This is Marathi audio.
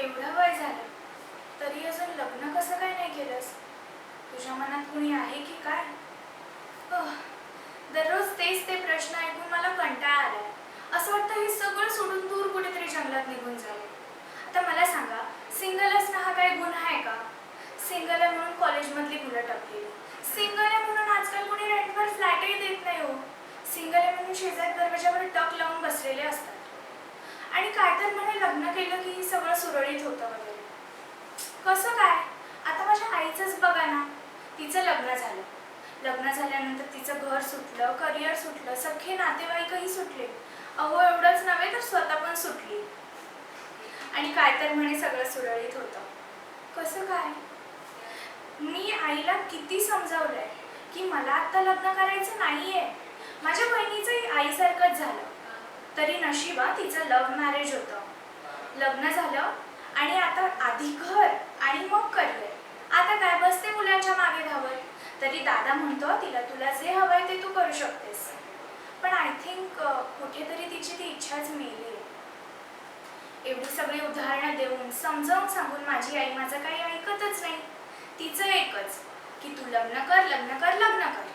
एवढं वय झालं तरी अजून लग्न कसं काय नाही केलंस? तुझ्या मनात कुणी आहे की काय? दररोज तेच ते प्रश्न ऐकून मला कंटाळा आलाय. असं वाटतं हे सगळं सोडून दूर कुठेतरी जंगलात निघून जावे. आता मला सांगा, सिंगल असणं हा काय गुन्हा आहे का? सिंगल आहे म्हणून कॉलेजमधली मुलं टपलेली, सिंगल आहे म्हणून आजकाल कुणी रेंटवर फ्लॅटही देत नाही हो. सिंगल आहे म्हणून शेजारी दरवाजावर टक लावून बसलेले असतात. आणि काय तर म्हणे लग्न केलं की सगळं सुरळीत होतं वगैरे. कसं काय? आता माझ्या आईचंच बघा ना, तिचं लग्न झालं. लग्न झाल्यानंतर तिचं घर सुटलं, करिअर सुटलं, सख्खे नातेवाईकही सुटले. अहो एवढंच नव्हे तर स्वतः पण सुटली. आणि काय तर म्हणे सगळं सुरळीत होतं. कसं काय? मी आईला किती समजावलंय की मला आता लग्न करायचं नाहीये. माझ्या बहिणीचंही आईसारखंच झालं. तरी नशिबा तिचं लव्ह मॅरेज होतं. लग्न झालं आणि आता आधी घर आणि मग करिअर. आता काय बसते मुलांच्या मागे धावत. तरी दादा म्हणतो तिला तुला जे हवंय ते तू करू शकतेस. पण आय थिंक कुठेतरी तिची ती इच्छाच मेली आहे. एवढी सगळी उदाहरणं देऊन समजावून सांगून माझी आई माझं काही ऐकतच नाही. तिचं एकच की तू लग्न कर, लग्न कर, लग्न कर.